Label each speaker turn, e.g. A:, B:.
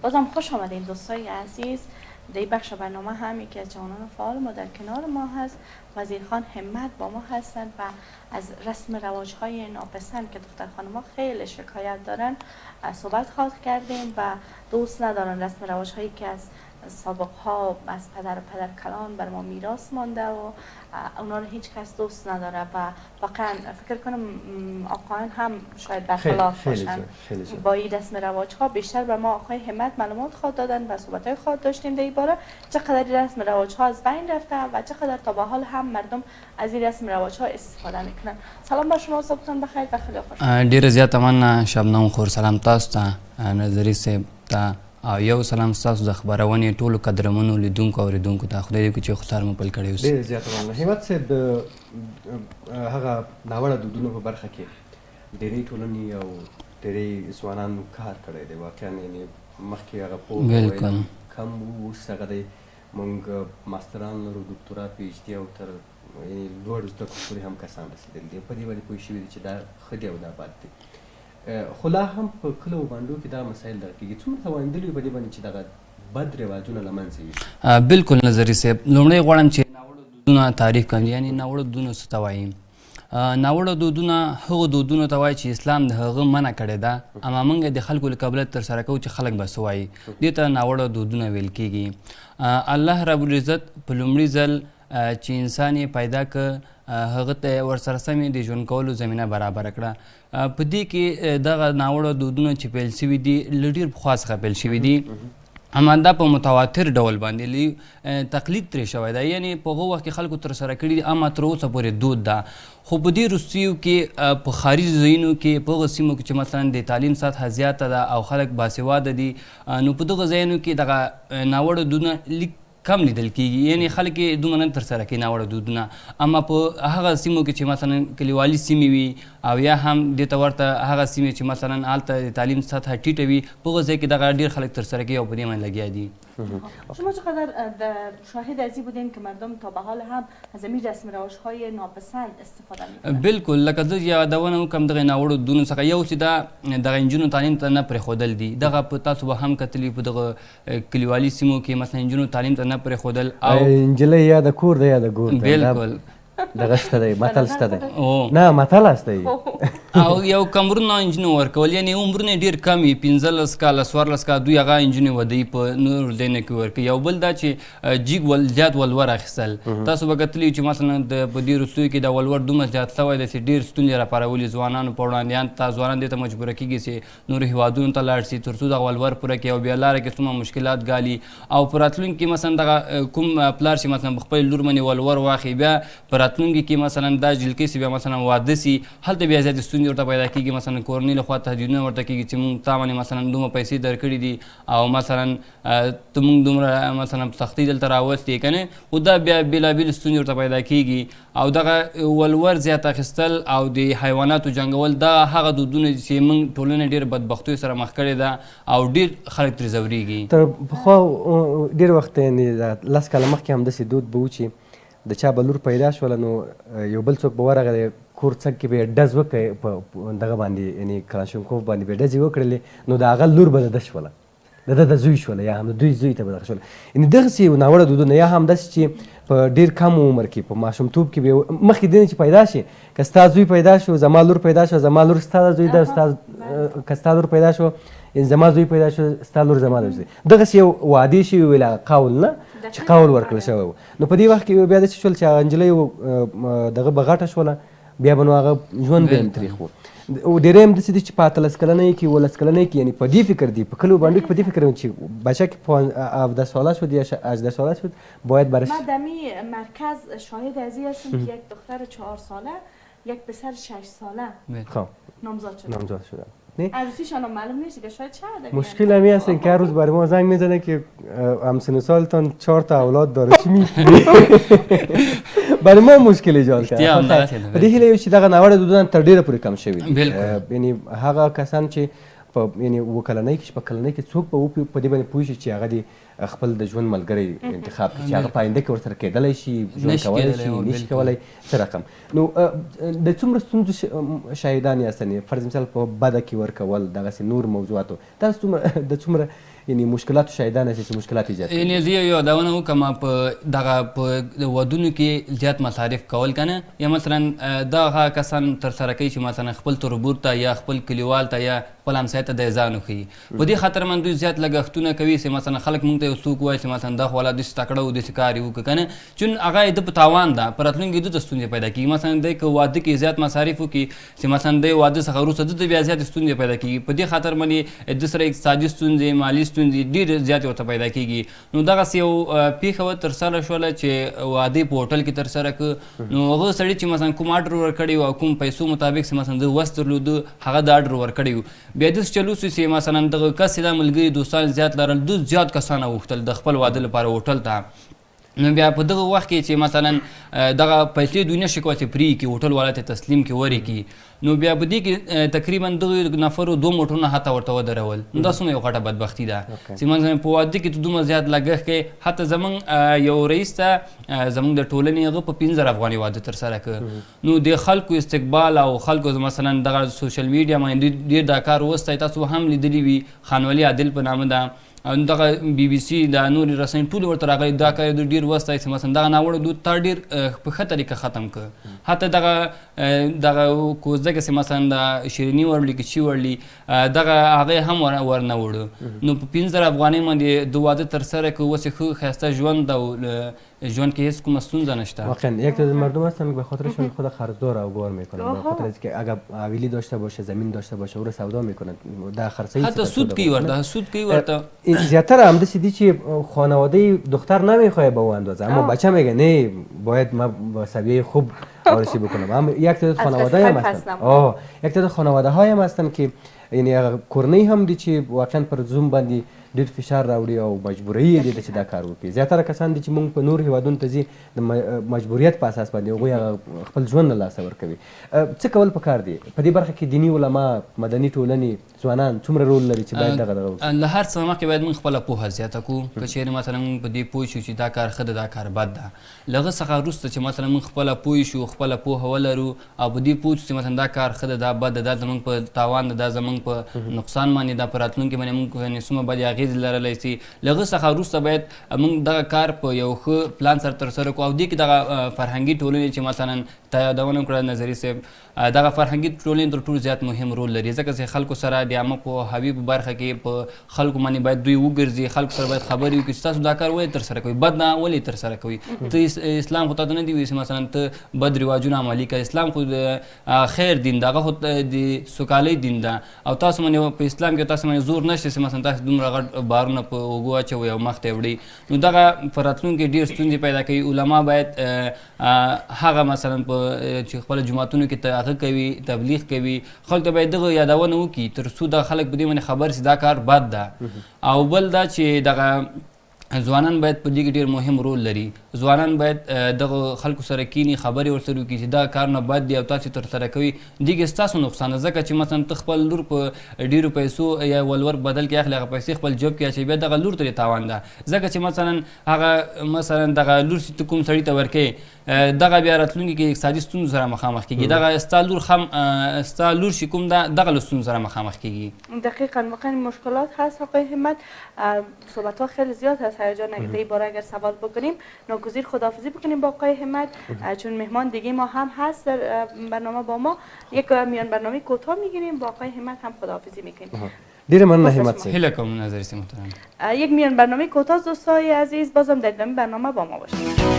A: بازم خوش آمدین دوستای عزیز. در بخش برنامه هم یکی از جوانان فعال ما در کنار ما هست. وزیرخان همت با ما هستند و از رسم رواج‌های ناپسند که دختر خانم‌ها خیلی شکایت دارن صحبت خواهد کردیم و دوست ندارن رسم رواج‌هایی که از سابق‌ها از پدر کلان بر ما میراث مانده و اونا رو هیچ کس دوست نداره و واقعا فکر کنم آقایان هم شاید برخلاف باشن با این رسم رواج‌ها. بیشتر به ما آقای همت معلومات خواهد دادن و صحبت‌های خواهد داشتیم در این باره چقدر رسم رواج‌ها از بین رفته و چقدر تا به حال هم مردم از این رسم رواج‌ها استفاده میکنن. سلام بر شما، صبحتون بخیر و خیلی خوش.
B: ډیره زیاته مننه شبنم خور. سلام تاسو ته نظري صاحب ته او یو سلام ستاسو د خپرونې ټولو قدرمنو لیدونکو او اوریدونکو ته. خدای دې وکړي چې خوشحال مو پیل کړی اوسه.
C: ډېره زیاته مننه همت صاحب. د هغه ناوړه دودونو په برخه کې ډېرې ټولنې او ډېرې ځوانانو کار کړی دی. واقعا یعنې مخکې هغه پوهه کم و، اوس هغه دی موږ ماستران لرو، دوکتورا پي ایچ ډي او تر یعنې لوړ زده کړو پورې هم کسان رسېدلي دي. په دې باندې پوه شوي دي چې دا ښه دی او دا بد دی. خو لا هم په کلو او بانډو کې دا مسایل دغه کېږي. څومره توانېدلي په دې باندې چې دغه بد رواجونه له منځه یوسي؟
B: بالکل نظري صاحب، لومړی غواړم چې ناوړه دودونه تعریف کړم. یعنې ناوړه دودونه څه ته وایي؟ ناوړه دودونه هغو دودونو ته وایي چې اسلام د هغه منع کړې ده، اما موږ د خلکو له قبله ترسره کوو چې خلک به څه وایي. دې ته ناوړه دودونه ویل کېږي. الله رب العزت په لومړي ځل چې انسان یې پیدا که هغه ته ورسره سمې د ژوند کولو زمینه برابره کړه. په دې کې دغه ناوړه دودونه چې پیل شوي دي له ډېر پخوا څخه پیل شوي دي، اما دا په متواتر ډول باندې تقلید ترې شوی دی. یعنې په هغه وخت کې خلکو ترسره کړي دي، اما تر اوسه پورې دود ده. خو په دې وروستیو کې په ښاري ځایونو کې په هغه سیمو کې چې مثلا د تعلیم سطحه زیاته ده او خلک باسواده دي، نو په دغه ځایونو کې دغه ناوړه دودونه لیک کم لیدل کېږي. یعنې خلک یې دومره نه ترسره کوي ناوړه دودونه. اما په هغه سیمو کې چې مثلا کلیوالي سیمې وي او یا هم دې ته ورته هغه سیمې چې مثلا هلته د تعلیم سطحه ټیټه وي، په هغه ځای کې دغه ډېر خلک ترسره کوي او په دې باندې لګیا دي.
A: شما چقدر شاهد از این بودین که مردم تا به حال هم از این رسم روش‌های ناپسند استفاده می‌کنند؟
B: بالکل، لکه زه یادونه وکړم دغه ناوړو دودونو څخه یو چې دغه نجونو تعلیم ته نه پرېښودل دي. دغه په تاسو به هم کتلي په دغه کلیوالي سیمو کې مثلا نجونو تعلیم ته نه پرېښودل او
C: نجلۍ یا د کور ده یا د ګور ده.
B: بالکل
C: دغه شته دی، متل شته دی. نه متل هسته دی.
B: او یو کمرونه انجینو ورکول، یعنې عمرونه ډېر کم وي، 15 کاله 14 کاله دوی هغه انجینې ودوي په نور ځایونو کې ورکوي. یو بل دا چې جیګ زیات ولور اخیستل. تاسو به کتلي چې مثلا په دې وروستیو کې د ولور دومره زیات شوی دی چې ډېر ستونزې راپارولي ځوانانو په وړاندې. ځوانان دې ته مجبوره کېږي چې نورو هېوادونو ته لاړ شي تر څو دغه ولور پوره کړي او بیا لاره کې څومره مشکلات ګالي. او په راتلونکي کې مثلا دغه کوم پلار چې مثلا په خپل لور باندې ولور واخلي، بیا په راتلونکي کې مثلا دا جلکې سي بیا مثلا واده سي، هلته بیا زیاتې ستونزې ورته پیدا کېږي. مثلا کورنۍ لخوا تهدیدونه ورته کېږي چې موږ تا باندې مثلا دومره پیسې درکړي دي او مثلا ته موږ دومره مثلا په سختۍ دلته راوستې که نه. خو دا بیا بېلابېل ستونزې ورته پیدا کېږي. او دغه ولور زیات اخیستل او د حیواناتو جنګول دا هغه دودونه چې موږ ټولنه ډېر بدبختیو سره مخ کړې ده او ډېر خلک ترې ځورېږي.
C: تر پخوا ډېر وخت یعنې 10 کاله مخکې همداسې دود به و چې د چا به لور پیدا شوله نو یو بل څوک به ورغلی کور څنګ کې به یې ډز وکړی په دغه باندې یعنې کلاشینکوف باندې به یې ډزې وکړلې نو د هغه لور به د ده شوله، د ده د زوی شوله یا هم د دوی زوی ته به دغه شوله. یعنې دغسې ناوړه دودونه یا هم داسې چې په ډېر کم عمر کې په ماشومتوب کې به مخکې دې نه چې پیدا شي که ستا زوی پیدا شو زما لور پیدا شو زما لور ستا زوی ده، که ستا لور پیدا شو زما زوی پیدا شو ستا لور زما د زوی. دغسې یو وعدې شوي ویل هغه قول نه چې قول ورکړل شوی و. نو په دې وخت کې بیا داسې شول چې هغه نجلۍ دغه به غټه شوله، بیا به نو هغه ژوند به یې تریخ و. ډېری هم داسې دي چې په 18 کلنۍ کې 19 کلنۍ کې یعنې په دې فکر دي، په کلو باندې په دې فکر دي چې بچه که 17 ساله شد یا 18 ساله شد باید برش.
A: ما در این مرکز شاهد از این هستم که یک دختر 4 ساله یک پسر 6 ساله نامزاد شدن. عروسیشان هم معلوم نیست که شاید چقدر
C: مشکل همی هستن که هر روز برای ما زنگ میزنه که همسن سالتان 4 تا اولاد داره چی میکنی؟ برای ما مشکل ایجاد کرد. په دې هیله یو چې دغه ناوړه دودونه تر ډېره پورې کم شوي دي. یعنې هغه کسان چې په یعنې 7 کلنۍ کې 8 کلنۍ کې څوک به په دې باندې پوه شي چې هغه د خپل د ژوند ملګری انتخاب کړي چې هغه په آینده کې ورسره کېدلی شي ژوند کولی شي نشي کولی څه رقم. نو د څومره ستونزو شاهدان یاستن فرض مثال په بده کې ورکول دغسې نور موضوعاتو تاسو د څومره یعنی مشکلاتو شاهدان یاستئ چې مشکلات ایجاد کوي؟
B: یعنې زه یو یادونه وکړم په دغه په ودونو کې زیات مصارف کول که نه یا مثلا دغه کسان ترسره کوي چې مثلا خپل تربور ته یا خپل کلیوال ته یا خپل همسایه ته د ځان وښیي. په دې خاطر من دوی زیات لګښتونه کوي چې مثلا خلک موږ ته یو څوک وایي چې مثلا دا خو والا داسې تکړه و داسې کار یې وکړه که نه چون هغه د په تاوان ده په راتلونکي کې ده ته ستونزې پیدا کېږي. مثلا دی که واده کې زیات مصارف وکړي چې مثلا دی واده څخه وروسته ده ته بیا زیاتې ستونزې پیدا کېږي. په دې خاطر باندې د سره اقتصادي ستونزې مالي ستونزې ډېرې زیاتې ورته پیدا کېږي. نو دغسې یو پېښه وترسره شوله چې واده یې په هوټل کې ترسره کړه. نو هغه سړي چې مثلا کوم اډر ورکړی و او کوم پیسو مطابق چې مثلا ده وس درلوده هغه د اډر ورکړی و. بیا داسې چلو شو چې مثلا دغه کس دا ملګري دوستان زیات لرل ده زیات کسان غوښتل د خپل واده لپاره هوټل ته. نو بیا په دغه وخت کې چې مثلا دغه پیسې دوی نشي کولی چې پرېږدي هوټل والا ته تسلیم کړي ورکړي. نو بیا په دې کې تقریبا دغه نفرو 2 موټرونه حتی ورته ودرول. نو دا څومره یو غټه بدبختي ده چې مثلا په واده کې ته دومره زیات لګښت کوې. حتی زموږ یو رئیس ته زموږ د ټولنې هغه په 15,000 افغانۍ واده ترسره کړه. نو د خلکو استقبال او خلکو مثلا دغه سوشل میډیا باندې ډېر دا کار وستی تاسو هم لیدلي وي خانولي عادل په نامه ده دغه بی بي سي دا نورې رسنۍ ټولې ورته راغلي دا کار یې ډېر وستی چې مثلا دغه ناوړه دود تا ډېر په ښه طریقه ختم کړه. حتی دغه کوزده کې چې مثلا د شیریني ورلي که چی ورلي دغه هغه هم ورنه وړو. نو په 15,000 افغانۍ باندې د واده ترسره کړه. اوس یې ښه ښایسته ژوند او ژوند که هیچ کومه ستونزه نشته.
C: واقعا یک تعداد مردم هستن که به خاطرشون خود خرجدار او بار میکنن به خاطر اینکه اگر حویلی داشته باشه زمین داشته باشه او رو سودا میکنن در خرڅی
B: حتی سود کوي ورته
C: زیاتر هم دستی دی چې خانواده دختر نمیخواد به اون اندازه اما بچه میگه نه باید ما با سویه خوب آرایشی بکنم. هم یک تعداد خانواده هم هستن یک تعداد خانواده های هم هستن که یعنی کورنۍ هم دي چې واقعا پر زوم باندې ډېر فشار راوړي او مجبوري یې ده چې دا کار وکړي. زیاتره کسان دي چې موږ په نور هیوادونو ته ځي د مجبوریت په اساس باندې هغوی خپل ژوند له لاسه ورکوي. څه کول پکار دي په دې برخه کې؟ دیني علما، مدني ټولنې، ځوانان څومره رول لري چې باید دغه
B: له هر څه مخکې باید موږ خپله پوهه زیاته کړو. که چېرې مثلا موږ په دې پوه شو چې دا کار ښه ده دا کار بد ده له هغه څخه وروسته چې مثلا موږ خپله پوه شو خپله پوهه ولرو او په دې پوه شو چې مثلا دا کار ښه ده دا بد ده دا زموږ په تاوان ده دا زموږ په نقصان باندې دا په راتلونکي باندې موږ څومره بدې اغېزې لرلی شي له هغه څخه وروسته باید موږ دغه کار په یو ښه پلان سره ترسره کړو. او دې کې دغه فرهنګي ټولنې چې مثلا تا یادونه کړه نظري صاحب دغه فرهنګي ټولنې تر ټولو زیات مهم رول لري ځکه چې خلکو سره د عامه پوهاوي په برخه کې په خلکو باندې باید دوی وګرځي خلکو سره باید خبرې وکړي چې تاسو دا کار ولې ترسره کوئ بد نه ولې ترسره کوئ. ته اسلام خو ته نه دي وایي چې مثلا ته بد رواجونه عملي کوې. اسلام خو د خیر دین ده هغه خو د سوکالۍ دین ده او تاسو باندې په اسلام کې تاسو باندې زور نشته چې مثلا تاسو دومره غټ بارونه په اوږو اچوئ او مخ ته یې وړئ. نو دغه په راتلونکي ډېر ستونزې پیدا کوي. علما باید هغه مثلا په چې خپل جوماتونو کې هغه کوي تبلیغ کوي خلکو ته باید دغه یادونه وکړي تر څو دا خلک په دې باندې خبر شي دا کار بد ده. او بل دا چې دغه ځوانان باید په دې کې ډېر مهم رول لري. ځوانان باید دغه خلکو سره کینی خبرې ورسره وکړي چې دا کارونه بد دي او تاسو ترسره کوئ دې کې ستاسو نقصان ده ځکه چې مثلا ته خپل لور په ډېرو پیسو یا ولور بدل کې اخلي هغه پیسې خپل جوب کې اچوي بیا دغه لور ته تاوان ده ځکه چې مثلا هغه مثلا دغه لور چې ته کوم سړي ته ورکوې دغه بیا راتلونکي کې اقتصادي ستونزو سره مخامخ کېږي. دغه ستا لور چې کوم ده دغه له ستونزو سره مخامخ کېږي.
A: دقیقا واقعا مشکلات هست آقای همت. صحبت ها خیلی زیاد هست هیجان نگیده ای باره اگر سوال بکنیم ناگزیر خداحافظی بکنیم با آقای همت چون مهمان دیگه ما هم هست در برنامه با ما یک میان برنامه کوتاه میگیریم با آقای همت هم خداحافظی میکنیم.
C: ډېره مننه همت صاحب.
B: هیله کوم نظري صاحب محترم
A: یک میان برنامه کوتاه دوستای عزیز بازم در ادامه برنامه با ما باشید.